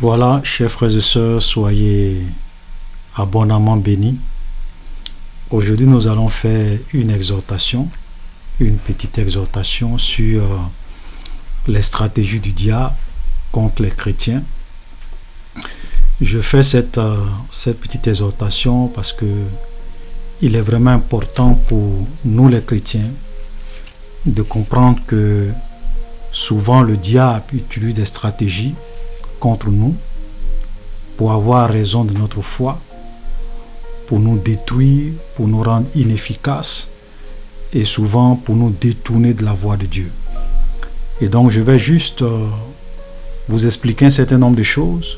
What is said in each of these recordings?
Voilà, chers frères et sœurs, soyez abondamment bénis. Aujourd'hui, nous allons faire une petite exhortation sur les stratégies du diable contre les chrétiens. Je fais cette petite exhortation parce que il est vraiment important pour nous les chrétiens de comprendre que souvent le diable utilise des stratégies contre nous pour avoir raison de notre foi, pour nous détruire, pour nous rendre inefficaces et souvent pour nous détourner de la voie de Dieu. Et donc je vais juste vous expliquer un certain nombre de choses,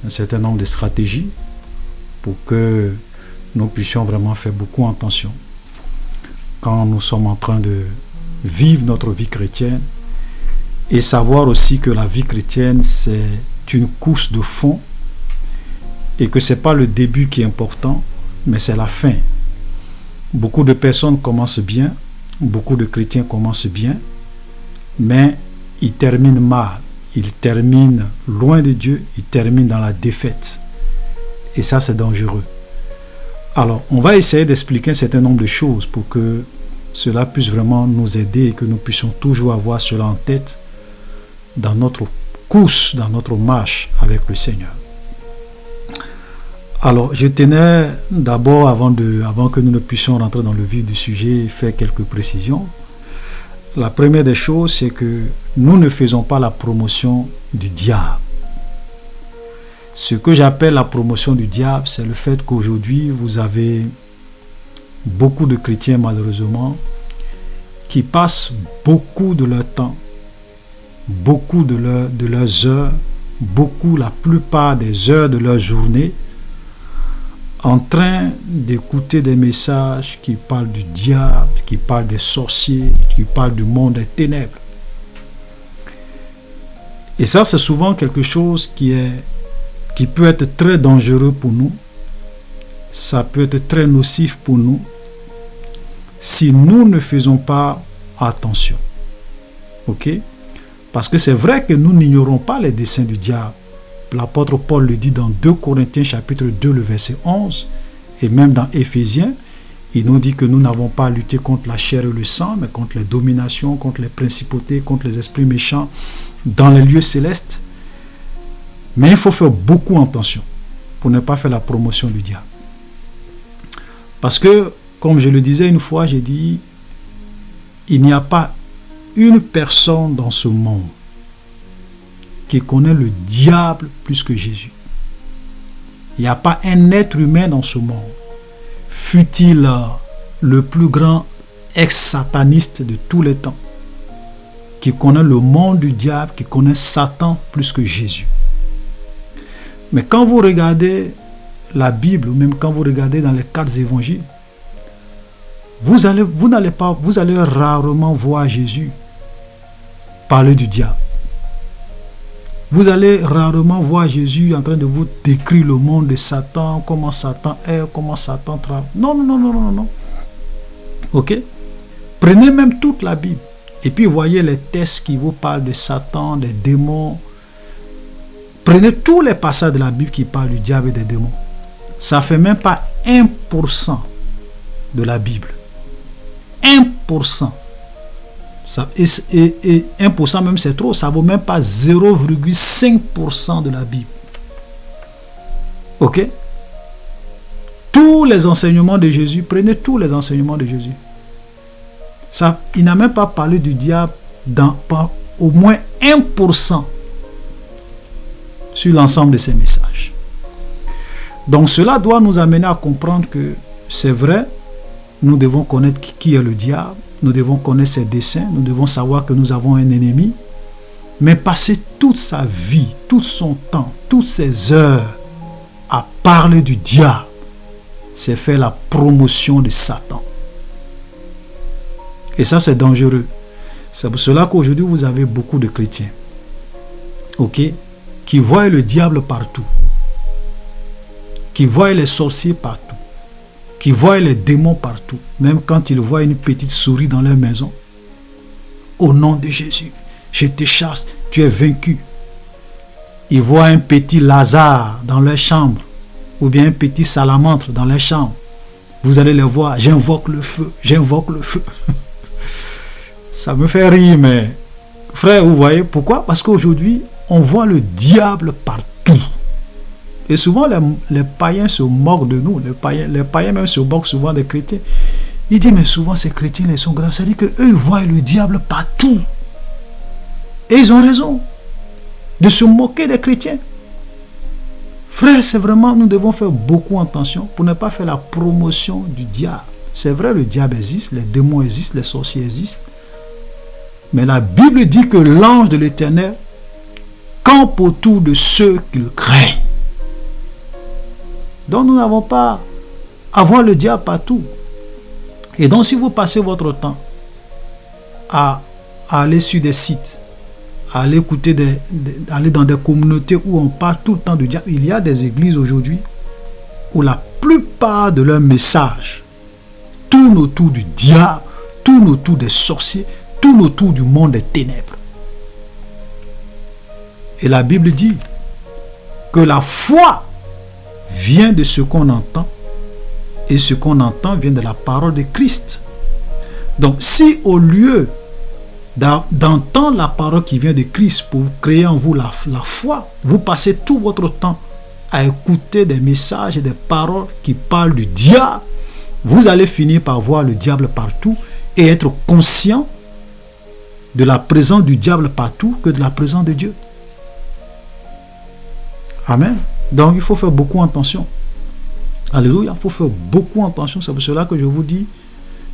un certain nombre de stratégies pour que nous puissions vraiment faire beaucoup attention quand nous sommes en train de vivre notre vie chrétienne et savoir aussi que la vie chrétienne c'est une course de fond et que ce n'est pas le début qui est important, mais c'est la fin. Beaucoup de personnes commencent bien, beaucoup de chrétiens commencent bien, mais ils terminent mal, ils terminent loin de Dieu, ils terminent dans la défaite. Et ça, c'est dangereux. Alors, on va essayer d'expliquer un certain nombre de choses pour que cela puisse vraiment nous aider et que nous puissions toujours avoir cela en tête dans notre course, dans notre marche avec le Seigneur. Alors, je tenais d'abord, avant que nous ne puissions rentrer dans le vif du sujet, faire quelques précisions. La première des choses, c'est que nous ne faisons pas la promotion du diable. Ce que j'appelle la promotion du diable, c'est le fait qu'aujourd'hui, vous avez beaucoup de chrétiens, malheureusement, qui passent beaucoup de leur temps, beaucoup de leurs heures, la plupart des heures de leur journée, en train d'écouter des messages qui parlent du diable, qui parlent des sorciers, qui parlent du monde des ténèbres. Et ça, c'est souvent quelque chose qui peut être très dangereux pour nous. Ça peut être très nocif pour nous si nous ne faisons pas attention. Ok? Parce que c'est vrai que nous n'ignorons pas les desseins du diable. L'apôtre Paul le dit dans 2 Corinthiens chapitre 2, le verset 11, et même dans Éphésiens, il nous dit que nous n'avons pas à lutter contre la chair et le sang, mais contre les dominations, contre les principautés, contre les esprits méchants dans les lieux célestes. Mais il faut faire beaucoup attention pour ne pas faire la promotion du diable. Parce que, comme je le disais une fois, j'ai dit, il n'y a pas une personne dans ce monde qui connaît le diable plus que Jésus. Il n'y a pas un être humain dans ce monde, fût-il le plus grand ex-sataniste de tous les temps, qui connaît le monde du diable, qui connaît Satan plus que Jésus. Mais quand vous regardez la Bible, ou même quand vous regardez dans les 4 évangiles, vous allez rarement voir Jésus parler du diable. Vous allez rarement voir Jésus en train de vous décrire le monde de Satan, comment Satan est, comment Satan travaille. Non. Ok? Prenez même toute la Bible et puis voyez les textes qui vous parlent de Satan, des démons. Prenez tous les passages de la Bible qui parlent du diable et des démons. Ça ne fait même pas 1% de la Bible. 1%. Et 1% même c'est trop, ça ne vaut même pas 0,5% de la Bible. Ok? Tous les enseignements de Jésus, prenez tous les enseignements de Jésus. Il n'a même pas parlé du diable dans au moins 1% sur l'ensemble de ses messages. Donc cela doit nous amener à comprendre que c'est vrai, nous devons connaître qui est le diable, nous devons connaître ses desseins, nous devons savoir que nous avons un ennemi, mais passer toute sa vie, tout son temps, toutes ses heures à parler du diable, c'est faire la promotion de Satan. Et ça, c'est dangereux. C'est pour cela qu'aujourd'hui, vous avez beaucoup de chrétiens, ok, qui voient le diable partout, qui voient les sorciers partout, qui voient les démons partout, même quand ils voient une petite souris dans leur maison. Au nom de Jésus, je te chasse, tu es vaincu. ils voient un petit Lazare dans leur chambre, ou bien un petit salamandre dans leur chambre, vous allez les voir, j'invoque le feu, j'invoque le feu. Ça me fait rire, mais frère, vous voyez pourquoi? Parce qu'aujourd'hui, on voit le diable partout. Et souvent, les païens se moquent de nous. Les païens même se moquent souvent des chrétiens. Ils disent, mais souvent, ces chrétiens, ils sont graves. C'est-à-dire qu'eux, ils voient le diable partout. Et ils ont raison de se moquer des chrétiens. Frère, c'est vraiment, nous devons faire beaucoup attention pour ne pas faire la promotion du diable. C'est vrai, le diable existe, les démons existent, les sorciers existent. Mais la Bible dit que l'ange de l'Éternel campe autour de ceux qui le craignent. Donc nous n'avons pas à voir le diable partout. Et donc si vous passez votre temps à aller sur des sites, à aller écouter, aller dans des communautés où on parle tout le temps du diable, il y a des églises aujourd'hui où la plupart de leurs messages tournent autour du diable, tournent autour des sorciers, tournent autour du monde des ténèbres. Et la Bible dit que la foi vient de ce qu'on entend, et ce qu'on entend vient de la parole de Christ. Donc si au lieu d'entendre la parole qui vient de Christ pour créer en vous la foi, vous passez tout votre temps à écouter des messages et des paroles qui parlent du diable, vous allez finir par voir le diable partout et être conscient de la présence du diable partout que de la présence de Dieu. Amen. Donc il faut faire beaucoup attention. Alléluia, il faut faire beaucoup attention. C'est pour cela que je vous dis,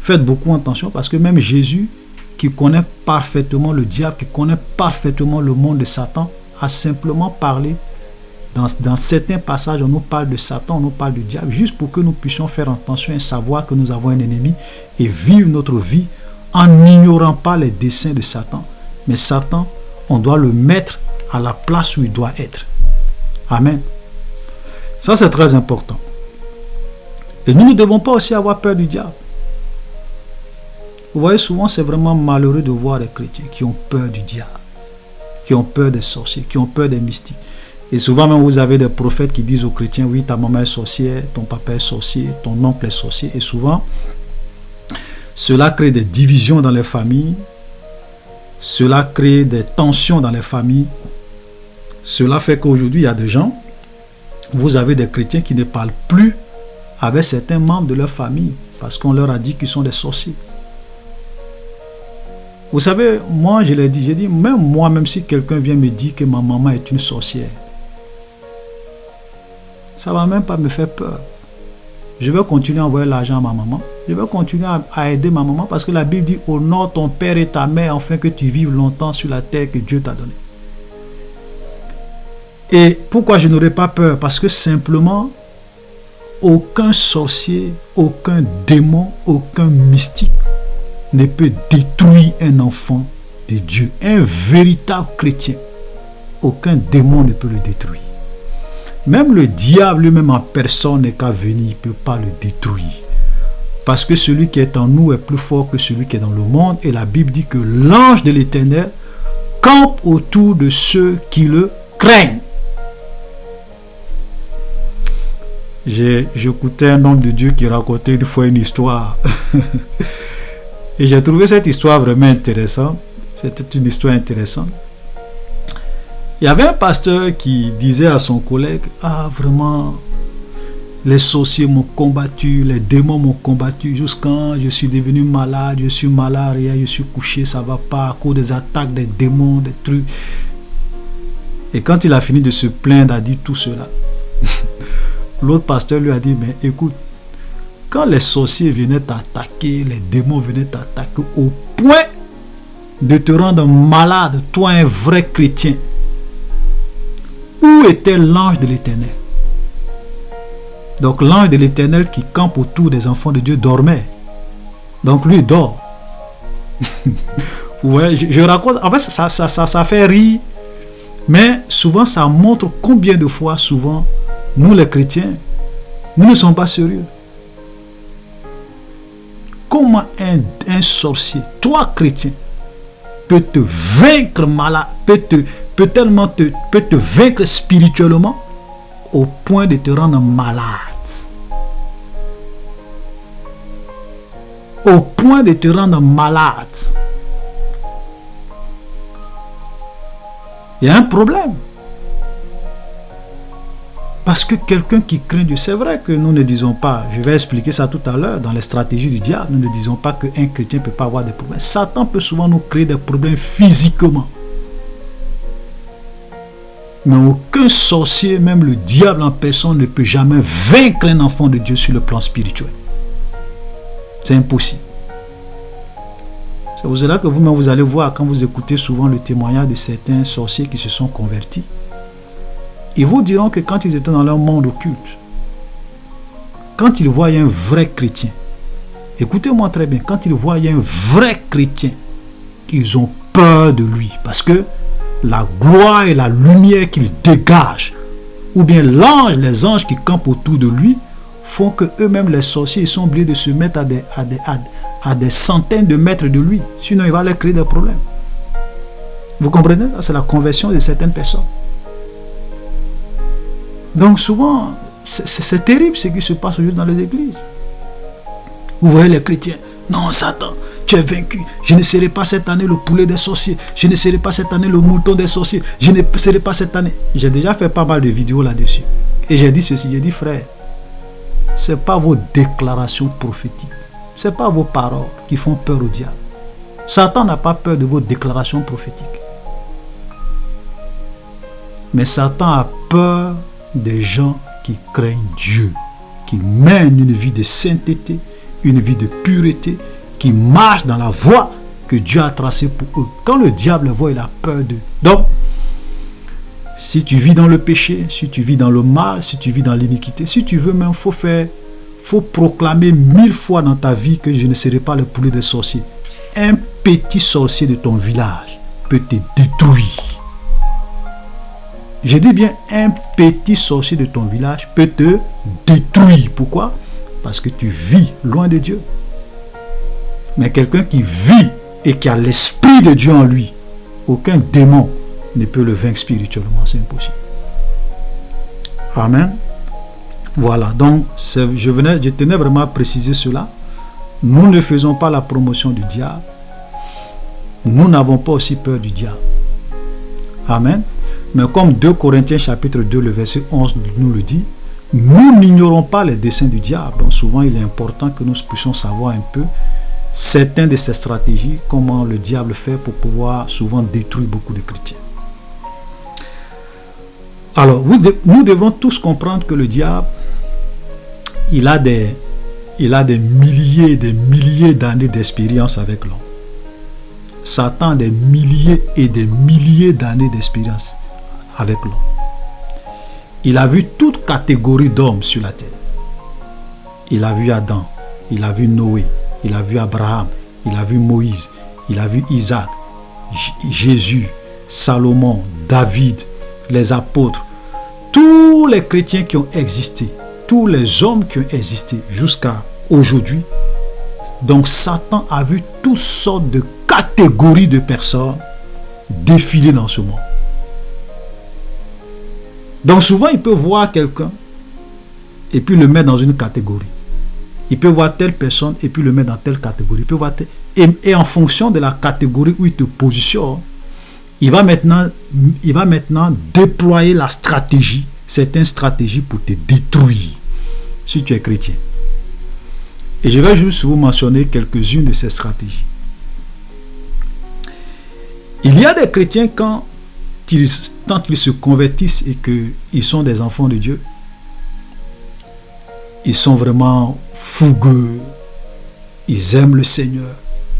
faites beaucoup attention, parce que même Jésus, qui connaît parfaitement le diable, qui connaît parfaitement le monde de Satan, a simplement parlé, dans certains passages, on nous parle de Satan, on nous parle du diable, juste pour que nous puissions faire attention et savoir que nous avons un ennemi et vivre notre vie en n'ignorant pas les desseins de Satan. Mais Satan, on doit le mettre à la place où il doit être. Amen. Ça, c'est très important. Et nous ne devons pas aussi avoir peur du diable. Vous voyez, souvent, c'est vraiment malheureux de voir des chrétiens qui ont peur du diable, qui ont peur des sorciers, qui ont peur des mystiques. Et souvent, même, vous avez des prophètes qui disent aux chrétiens, oui, ta maman est sorcière, ton papa est sorcier, ton oncle est sorcier. Et souvent, cela crée des divisions dans les familles, cela crée des tensions dans les familles. Cela fait qu'aujourd'hui, il y a des gens, vous avez des chrétiens qui ne parlent plus avec certains membres de leur famille parce qu'on leur a dit qu'ils sont des sorciers. Vous savez, moi je l'ai dit, j'ai dit, même moi, même si quelqu'un vient me dire que ma maman est une sorcière, ça ne va même pas me faire peur. Je vais continuer à envoyer l'argent à ma maman. Je vais continuer à aider ma maman, parce que la Bible dit, honore ton père et ta mère afin que tu vives longtemps sur la terre que Dieu t'a donnée. Et pourquoi je n'aurai pas peur? Parce que simplement, aucun sorcier, aucun démon, aucun mystique ne peut détruire un enfant de Dieu. Un véritable chrétien, aucun démon ne peut le détruire. Même le diable lui-même en personne n'est qu'à venir, il ne peut pas le détruire. Parce que celui qui est en nous est plus fort que celui qui est dans le monde. Et la Bible dit que l'ange de l'Éternel campe autour de ceux qui le craignent. J'écoutais un homme de Dieu qui racontait une fois une histoire. Et j'ai trouvé cette histoire vraiment intéressante. C'était une histoire intéressante. Il y avait un pasteur qui disait à son collègue, ah vraiment, les sorciers m'ont combattu, les démons m'ont combattu, jusqu'à je suis devenu malade, je suis malaria, je suis couché, ça ne va pas à cause des attaques des démons, des trucs. Et quand il a fini de se plaindre, a dit tout cela. L'autre pasteur lui a dit, mais écoute, quand les sorciers venaient t'attaquer, les démons venaient t'attaquer au point de te rendre malade, toi un vrai chrétien, où était l'ange de l'Éternel? Donc l'ange de l'Éternel qui campe autour des enfants de Dieu dormait. Donc lui dort. Ouais, je raconte, en fait ça fait rire, mais souvent ça montre combien de fois souvent nous les chrétiens, nous ne sommes pas sérieux. Comment un sorcier, toi chrétien, peut te vaincre malade, peut peut te vaincre spirituellement au point de te rendre malade. Au point de te rendre malade. Il y a un problème. Parce que quelqu'un qui craint Dieu, c'est vrai que nous ne disons pas, je vais expliquer ça tout à l'heure, dans les stratégies du diable, nous ne disons pas qu'un chrétien ne peut pas avoir des problèmes. Satan peut souvent nous créer des problèmes physiquement. Mais aucun sorcier, même le diable en personne, ne peut jamais vaincre un enfant de Dieu sur le plan spirituel. C'est impossible. C'est pour cela que vous-même, vous allez voir, quand vous écoutez souvent le témoignage de certains sorciers qui se sont convertis, ils vous diront que quand ils étaient dans leur monde occulte, quand ils voyaient un vrai chrétien, écoutez-moi très bien, quand ils voyaient un vrai chrétien, ils ont peur de lui, parce que la gloire et la lumière qu'il dégage, ou bien les anges qui campent autour de lui, font que eux-mêmes, les sorciers, ils sont obligés de se mettre à des centaines de mètres de lui, sinon il va leur créer des problèmes. Vous comprenez? Ça, c'est la conversion de certaines personnes. Donc souvent, c'est terrible ce qui se passe aujourd'hui dans les églises. Vous voyez les chrétiens, non Satan, tu es vaincu, je ne serai pas cette année le poulet des sorciers, je ne serai pas cette année le mouton des sorciers, je ne serai pas cette année. J'ai déjà fait pas mal de vidéos là-dessus. Et j'ai dit ceci, j'ai dit frère, ce n'est pas vos déclarations prophétiques, ce n'est pas vos paroles qui font peur au diable. Satan n'a pas peur de vos déclarations prophétiques. Mais Satan a peur des gens qui craignent Dieu, qui mènent une vie de sainteté, une vie de pureté, qui marchent dans la voie que Dieu a tracée pour eux. Quand le diable le voit, il a peur d'eux. Donc, si tu vis dans le péché, si tu vis dans le mal, si tu vis dans l'iniquité, si tu veux même, faut proclamer 1000 fois dans ta vie que je ne serai pas le poulet des sorciers. Un petit sorcier de ton village peut te détruire. Je dis bien, un petit sorcier de ton village peut te détruire. Pourquoi? Parce que tu vis loin de Dieu. Mais quelqu'un qui vit et qui a l'esprit de Dieu en lui, aucun démon ne peut le vaincre spirituellement. C'est impossible. Amen. Voilà, donc je tenais vraiment à préciser cela. Nous ne faisons pas la promotion du diable. Nous n'avons pas aussi peur du diable. Amen. Mais comme 2 Corinthiens chapitre 2, le verset 11 nous le dit, nous n'ignorons pas les desseins du diable. Donc souvent, il est important que nous puissions savoir un peu certaines de ces stratégies, comment le diable fait pour pouvoir souvent détruire beaucoup de chrétiens. Alors, nous devons tous comprendre que le diable, il a des milliers et des milliers d'années d'expérience avec l'homme. Satan a des milliers et des milliers d'années d'expérience avec l'homme. Il a vu toute catégorie d'hommes sur la terre. Il a vu Adam, il a vu Noé, il a vu Abraham, il a vu Moïse, il a vu Isaac, Jésus, Salomon, David, les apôtres, tous les chrétiens qui ont existé, tous les hommes qui ont existé jusqu'à aujourd'hui. Donc Satan a vu toutes sortes de catégories de personnes défiler dans ce monde. Donc souvent il peut voir quelqu'un et puis le mettre dans une catégorie. Il peut voir telle personne et puis le mettre dans telle catégorie. Il peut voir et en fonction de la catégorie où il te positionne, il va maintenant déployer la stratégie, certaines stratégies pour te détruire si tu es chrétien. Et je vais juste vous mentionner quelques-unes de ces stratégies. Il y a des chrétiens quand ils se convertissent et qu'ils sont des enfants de Dieu, ils sont vraiment fougueux, ils aiment le Seigneur,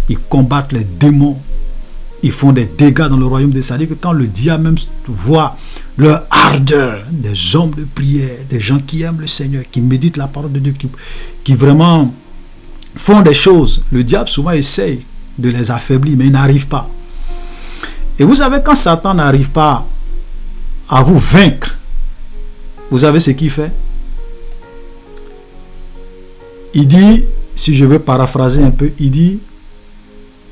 ils combattent les démons, ils font des dégâts dans le royaume des c'est-à-dire que quand le diable même voit leur ardeur, des hommes de prière, des gens qui aiment le Seigneur, qui méditent la parole de Dieu, qui vraiment font des choses, le diable souvent essaye de les affaiblir, mais il n'arrive pas. Et vous savez, quand Satan n'arrive pas à vous vaincre, vous savez ce qu'il fait? Il dit, si je veux paraphraser un peu, il dit,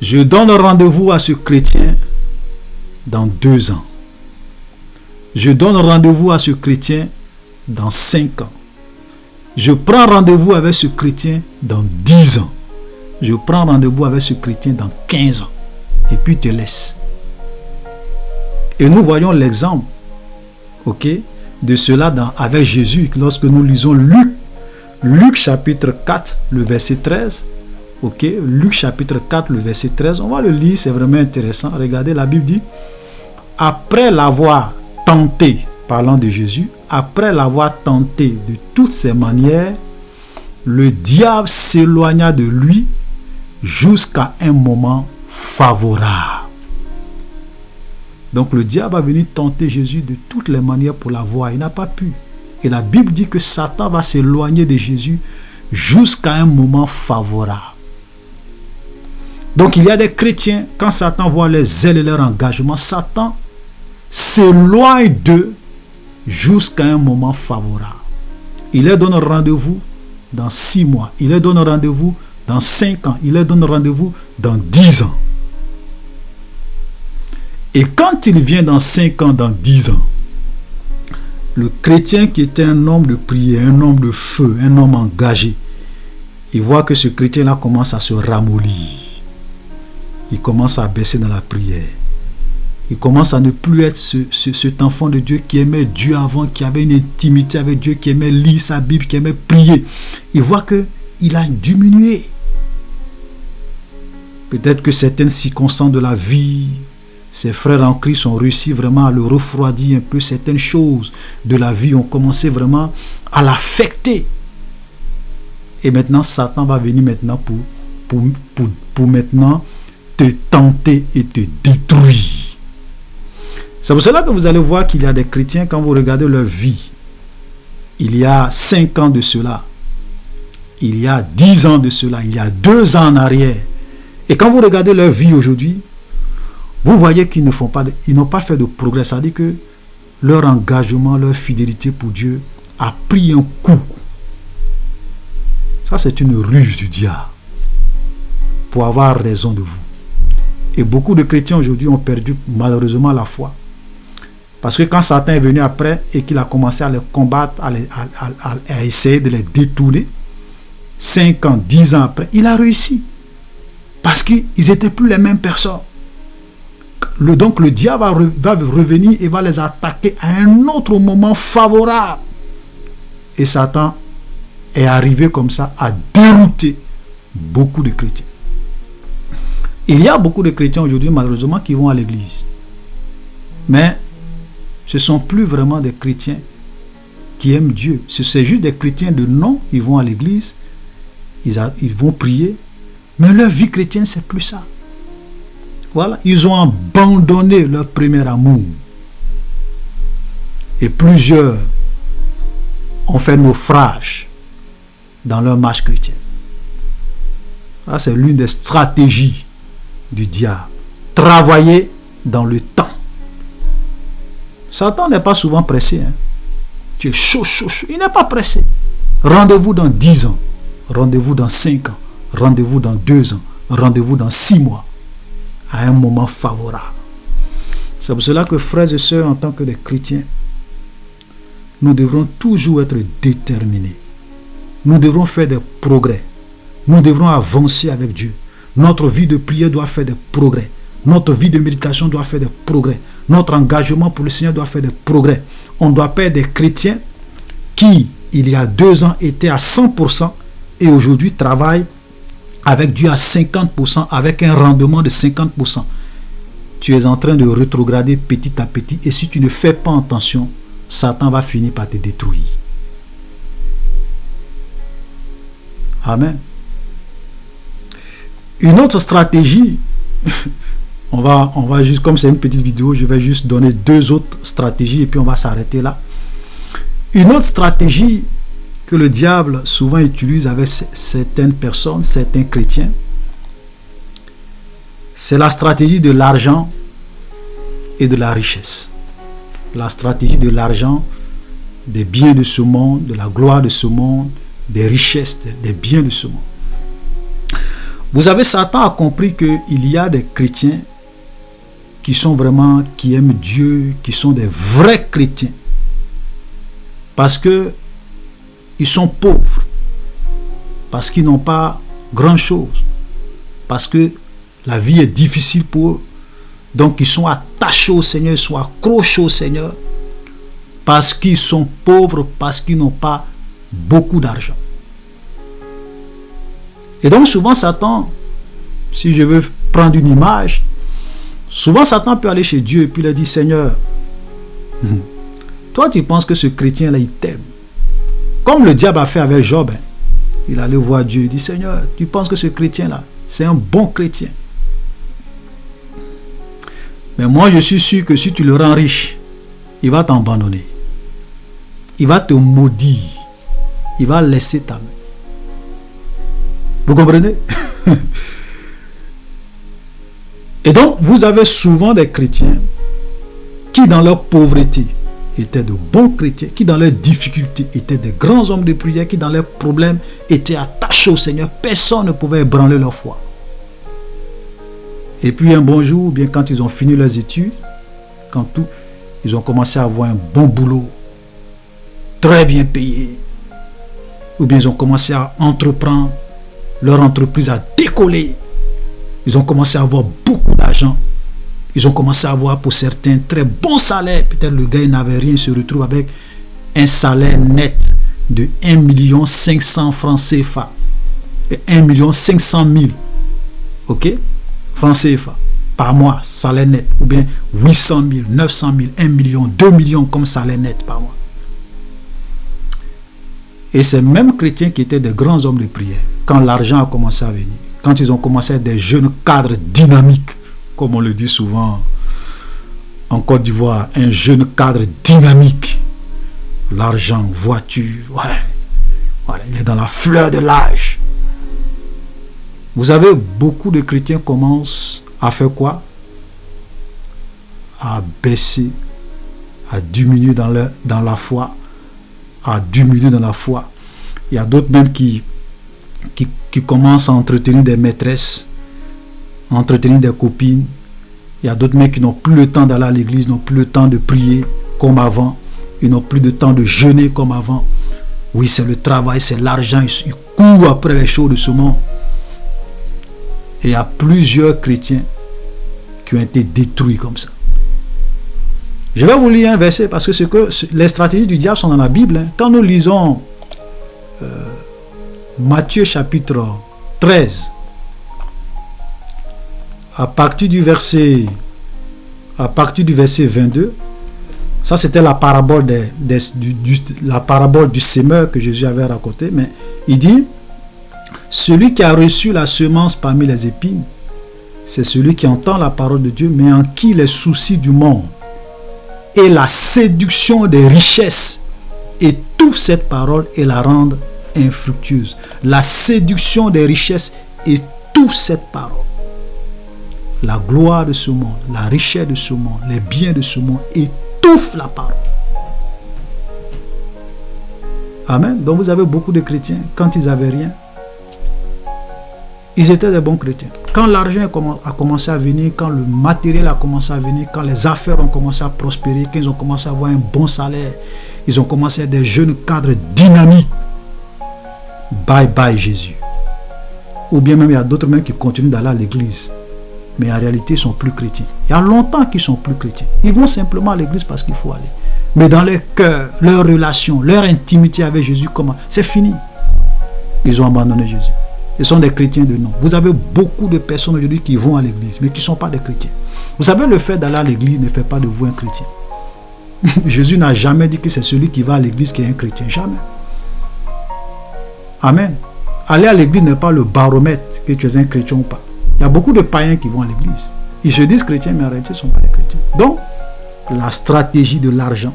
je donne rendez-vous à ce chrétien dans 2 ans. Je donne rendez-vous à ce chrétien dans 5 ans. Je prends rendez-vous avec ce chrétien dans 10 ans. Je prends rendez-vous avec ce chrétien dans 15 ans. Et puis te laisse. Et nous voyons l'exemple, ok, de cela avec Jésus lorsque nous lisons Luc chapitre 4, le verset 13. Ok, Luc chapitre 4, le verset 13. On va le lire, c'est vraiment intéressant. Regardez, la Bible dit, après l'avoir tenté, parlant de Jésus, après l'avoir tenté de toutes ses manières, le diable s'éloigna de lui jusqu'à un moment favorable. Donc le diable a venu tenter Jésus de toutes les manières pour l'avoir. Il n'a pas pu. Et la Bible dit que Satan va s'éloigner de Jésus jusqu'à un moment favorable. Donc il y a des chrétiens, quand Satan voit leur zèle et leur engagement, Satan s'éloigne d'eux jusqu'à un moment favorable. Il leur donne rendez-vous dans 6 mois. Il leur donne rendez-vous dans 5 ans. Il leur donne rendez-vous dans 10 ans. Et quand il vient dans 5 ans, dans 10 ans, le chrétien qui était un homme de prière, un homme de feu, un homme engagé, il voit que ce chrétien-là commence à se ramollir. Il commence à baisser dans la prière. Il commence à ne plus être cet enfant de Dieu qui aimait Dieu avant, qui avait une intimité avec Dieu, qui aimait lire sa Bible, qui aimait prier. Il voit qu'il a diminué. Peut-être que certaines circonstances de la vie, ses frères en Christ ont réussi vraiment à le refroidir un peu. Certaines choses de la vie ont commencé vraiment à l'affecter. Et maintenant, Satan va venir maintenant pour maintenant te tenter et te détruire. C'est pour cela que vous allez voir qu'il y a des chrétiens, quand vous regardez leur vie, il y a 5 ans de cela, il y a 10 ans de cela, il y a 2 ans en arrière. Et quand vous regardez leur vie aujourd'hui, vous voyez qu'ils n'ont pas fait de progrès. C'est-à-dire que leur engagement, leur fidélité pour Dieu a pris un coup. Ça, c'est une ruse du diable pour avoir raison de vous. Et beaucoup de chrétiens aujourd'hui ont perdu malheureusement la foi. Parce que quand Satan est venu après et qu'il a commencé à les combattre, à essayer de les détourner, 5 ans, 10 ans après, il a réussi. Parce qu'ils n'étaient plus les mêmes personnes. Donc le diable va revenir et va les attaquer à un autre moment favorable. Et Satan est arrivé comme ça à dérouter beaucoup de chrétiens. Il y a beaucoup de chrétiens aujourd'hui, malheureusement, qui vont à l'église. Mais ce ne sont plus vraiment des chrétiens qui aiment Dieu. C'est juste des chrétiens de nom. Ils vont à l'église, ils vont prier, mais leur vie chrétienne, c'est plus ça. Voilà, ils ont abandonné leur premier amour. Et plusieurs ont fait naufrage dans leur marche chrétienne. Ça, c'est l'une des stratégies du diable. Travailler dans le temps. Satan n'est pas souvent pressé. Tu es chaud. Il n'est pas pressé. Rendez-vous dans 10 ans. Rendez-vous dans 5 ans. Rendez-vous dans 2 ans. Rendez-vous dans 6 mois. À un moment favorable. C'est pour cela que, frères et sœurs, en tant que des chrétiens, nous devrons toujours être déterminés. Nous devrons faire des progrès. Nous devrons avancer avec Dieu. Notre vie de prière doit faire des progrès. Notre vie de méditation doit faire des progrès. Notre engagement pour le Seigneur doit faire des progrès. On ne doit pas être des chrétiens qui, il y a 2 ans, étaient à 100% et aujourd'hui travaillent avec Dieu à 50%, avec un rendement de 50%. Tu es en train de rétrograder petit à petit et si tu ne fais pas attention, Satan va finir par te détruire. Amen. Une autre stratégie, on va juste, comme c'est une petite vidéo, je vais juste donner 2 autres stratégies et puis on va s'arrêter là. Une autre stratégie que le diable souvent utilise avec certaines personnes, certains chrétiens, c'est la stratégie de l'argent et de la richesse. La stratégie de l'argent, des biens de ce monde, de la gloire de ce monde, des richesses, des biens de ce monde. Vous savez, Satan a compris qu'il y a des chrétiens qui sont vraiment, qui aiment Dieu, qui sont des vrais chrétiens. Parce que ils sont pauvres, parce qu'ils n'ont pas grand-chose, parce que la vie est difficile pour eux. Donc ils sont attachés au Seigneur, ils sont accrochés au Seigneur, parce qu'ils sont pauvres, parce qu'ils n'ont pas beaucoup d'argent. Et donc souvent Satan, si je veux prendre une image, souvent Satan peut aller chez Dieu et puis lui dire, Seigneur, toi tu penses que ce chrétien-là il t'aime. Comme le diable a fait avec Job, hein. Il allait voir Dieu, il dit, Seigneur, tu penses que ce chrétien-là, c'est un bon chrétien. Mais moi je suis sûr que si tu le rends riche, il va t'abandonner. Il va te maudire. Il va laisser ta main. Vous comprenez? Et donc, vous avez souvent des chrétiens qui, dans leur pauvreté, étaient de bons chrétiens, qui, dans leurs difficultés, étaient des grands hommes de prière, qui, dans leurs problèmes, étaient attachés au Seigneur. Personne ne pouvait ébranler leur foi. Et puis, un bon jour, bien quand ils ont fini leurs études, ils ont commencé à avoir un bon boulot, très bien payé, ou bien ils ont commencé à entreprendre, leur entreprise a décollé, ils ont commencé à avoir beaucoup d'argent, ils ont commencé à avoir pour certains très bons salaires, peut-être le gars il n'avait rien, il se retrouve avec un salaire net de 1 500 000 francs CFA, et 1 500 000, ok, francs CFA, par mois, salaire net, ou bien 800 000, 900 000, 1 million, 2 millions comme salaire net par mois. Et ces mêmes chrétiens qui étaient des grands hommes de prière, quand l'argent a commencé à venir, quand ils ont commencé à être des jeunes cadres dynamiques, comme on le dit souvent en Côte d'Ivoire, un jeune cadre dynamique, l'argent, voiture, voilà, il est dans la fleur de l'âge. Vous avez beaucoup de chrétiens commencent à faire quoi? À baisser, à diminuer dans la foi, à diminuer dans la foi. Il y a d'autres même qui commencent à entretenir des maîtresses, à entretenir des copines. Il y a d'autres même qui n'ont plus le temps d'aller à l'église, n'ont plus le temps de prier comme avant. Ils n'ont plus de temps de jeûner comme avant. Oui, c'est le travail, c'est l'argent. Ils courent après les choses de ce monde. Et il y a plusieurs chrétiens qui ont été détruits comme ça. Je vais vous lire un verset parce que les stratégies du diable sont dans la Bible. Hein. Quand nous lisons Matthieu chapitre 13, à partir du verset 22, ça c'était la parabole la parabole du semeur que Jésus avait raconté, mais il dit, celui qui a reçu la semence parmi les épines, c'est celui qui entend la parole de Dieu, mais en qui les soucis du monde et la séduction des richesses étouffent cette parole et la rendent infructueuse. La séduction des richesses étouffe cette parole. La gloire de ce monde, la richesse de ce monde, les biens de ce monde étouffent la parole. Amen. Donc vous avez beaucoup de chrétiens, quand ils n'avaient rien, ils étaient des bons chrétiens. Quand l'argent a commencé à venir, quand le matériel a commencé à venir, quand les affaires ont commencé à prospérer, quand ils ont commencé à avoir un bon salaire, ils ont commencé à être des jeunes cadres dynamiques. Bye bye Jésus. Ou bien même il y a d'autres même qui continuent d'aller à l'église, mais en réalité ils sont plus chrétiens. Il y a longtemps qu'ils sont plus chrétiens. Ils vont simplement à l'église parce qu'il faut aller. Mais dans leur cœur, leur relation, leur intimité avec Jésus, comment? C'est fini. Ils ont abandonné Jésus. Ils sont des chrétiens de nom. Vous avez beaucoup de personnes aujourd'hui qui vont à l'église, mais qui ne sont pas des chrétiens. Vous savez, le fait d'aller à l'église ne fait pas de vous un chrétien. Jésus n'a jamais dit que c'est celui qui va à l'église qui est un chrétien. Jamais. Amen. Aller à l'église n'est pas le baromètre que tu es un chrétien ou pas. Il y a beaucoup de païens qui vont à l'église. Ils se disent chrétiens, mais en réalité, ils ne sont pas des chrétiens. Donc, la stratégie de l'argent,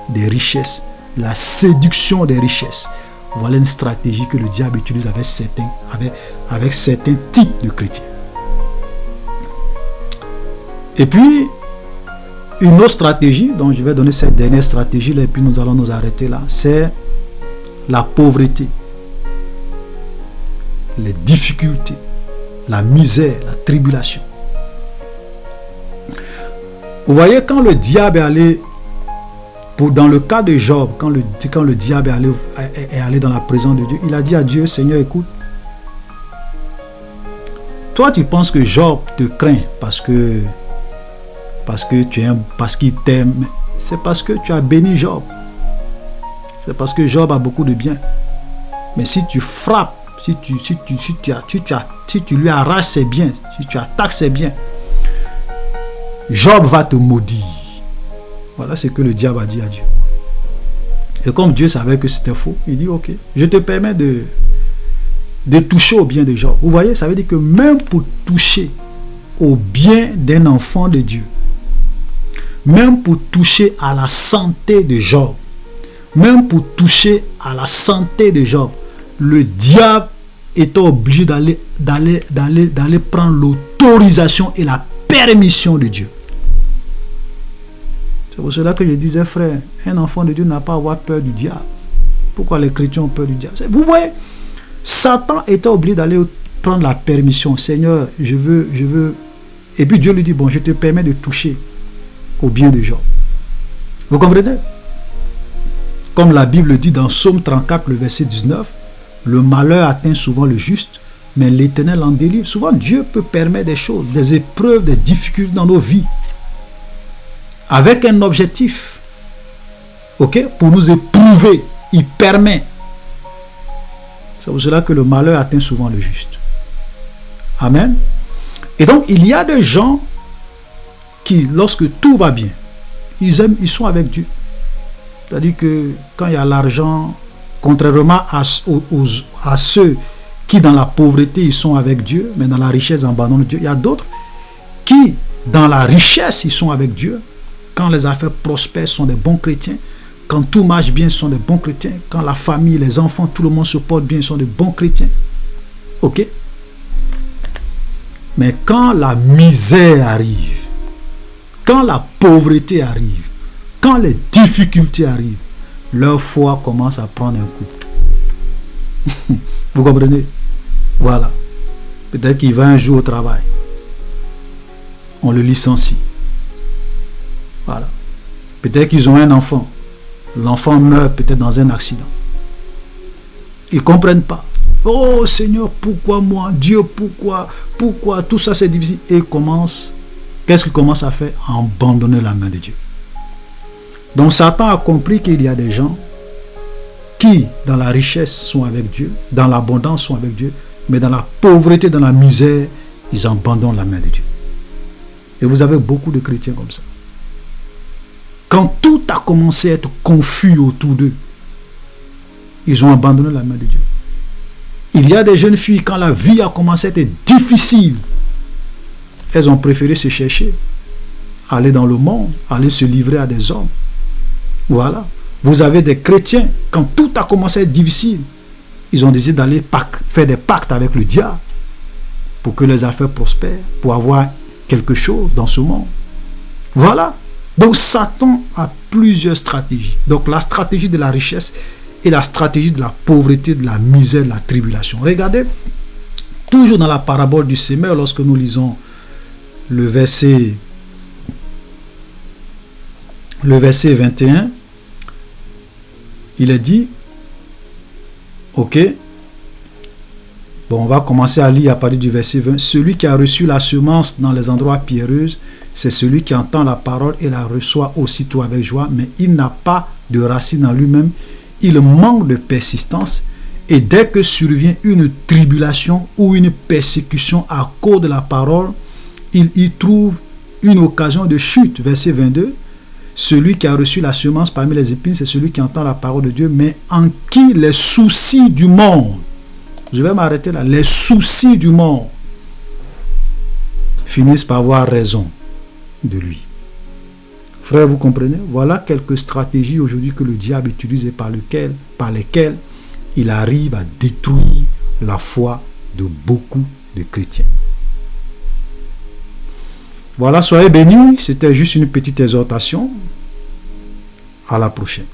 des richesses, la séduction des richesses, voilà une stratégie que le diable utilise avec certains types de chrétiens. Et puis, une autre stratégie, dont je vais donner cette dernière stratégie, là, et puis nous allons nous arrêter là, c'est la pauvreté, les difficultés, la misère, la tribulation. Vous voyez, quand le diable est allé, dans le cas de Job, quand le diable est allé dans la présence de Dieu, il a dit à Dieu, Seigneur, écoute, toi tu penses que Job te craint parce qu'il t'aime. C'est parce que tu as béni Job. C'est parce que Job a beaucoup de biens. Mais si tu frappes, si tu lui arraches ses biens, si tu attaques ses biens, Job va te maudire. Voilà ce que le diable a dit à Dieu. Et comme Dieu savait que c'était faux, il dit, ok, je te permets de toucher au bien de Job. Vous voyez, ça veut dire que même pour toucher au bien d'un enfant de Dieu, même pour toucher à la santé de Job, même pour toucher à la santé de Job, le diable est obligé d'aller prendre l'autorisation et la permission de Dieu. C'est pour cela que je disais, frère, un enfant de Dieu n'a pas à avoir peur du diable. Pourquoi les chrétiens ont peur du diable? Vous voyez, Satan était obligé d'aller prendre la permission. Seigneur, je veux. Et puis Dieu lui dit, bon, je te permets de toucher au bien de Job. Vous comprenez? Comme la Bible dit dans Psaume 34, le verset 19, le malheur atteint souvent le juste, mais l'Éternel en délivre. Souvent, Dieu peut permettre des choses, des épreuves, des difficultés dans nos vies, avec un objectif, ok, pour nous éprouver. Il permet. C'est pour cela que le malheur atteint souvent le juste. Amen. Et donc, il y a des gens qui, lorsque tout va bien, ils sont avec Dieu. C'est-à-dire que quand il y a l'argent, contrairement à ceux qui dans la pauvreté, ils sont avec Dieu, mais dans la richesse, ils abandonnent Dieu. Il y a d'autres qui, dans la richesse, ils sont avec Dieu. Quand les affaires prospèrent, sont des bons chrétiens. Quand tout marche bien, sont des bons chrétiens. Quand la famille, les enfants, tout le monde se porte bien, sont des bons chrétiens. Ok? Mais quand la misère arrive, quand la pauvreté arrive, quand les difficultés arrivent, leur foi commence à prendre un coup. Vous comprenez? Voilà. Peut-être qu'il va un jour au travail. On le licencie. Voilà. Peut-être qu'ils ont un enfant. L'enfant meurt peut-être dans un accident. Ils ne comprennent pas. Oh Seigneur, pourquoi moi? Dieu, pourquoi? Pourquoi? Tout ça c'est difficile. Et qu'est-ce qu'il commence à faire? À abandonner la main de Dieu. Donc Satan a compris qu'il y a des gens qui, dans la richesse, sont avec Dieu, dans l'abondance, sont avec Dieu, mais dans la pauvreté, dans la misère, ils abandonnent la main de Dieu. Et vous avez beaucoup de chrétiens comme ça. Quand tout a commencé à être confus autour d'eux, ils ont abandonné la main de Dieu. Il y a des jeunes filles, quand la vie a commencé à être difficile, elles ont préféré se chercher, aller dans le monde, aller se livrer à des hommes. Voilà. Vous avez des chrétiens, quand tout a commencé à être difficile, ils ont décidé d'aller faire des pactes avec le diable pour que les affaires prospèrent, pour avoir quelque chose dans ce monde. Voilà. Donc Satan a plusieurs stratégies. Donc la stratégie de la richesse et la stratégie de la pauvreté, de la misère, de la tribulation. Regardez, toujours dans la parabole du semeur, lorsque nous lisons le verset 21, il est dit, ok, bon, on va commencer à lire à partir du verset 20. Celui qui a reçu la semence dans les endroits pierreux, c'est celui qui entend la parole et la reçoit aussitôt avec joie, mais il n'a pas de racine en lui-même, il manque de persistance, et dès que survient une tribulation ou une persécution à cause de la parole, il y trouve une occasion de chute. Verset 22. Celui qui a reçu la semence parmi les épines, c'est celui qui entend la parole de Dieu, mais en qui les soucis du monde, je vais m'arrêter là, les soucis du monde finissent par avoir raison de lui. Frère, vous comprenez? Voilà quelques stratégies aujourd'hui que le diable utilise et par lesquelles il arrive à détruire la foi de beaucoup de chrétiens. Voilà, soyez bénis. C'était juste une petite exhortation. À la prochaine.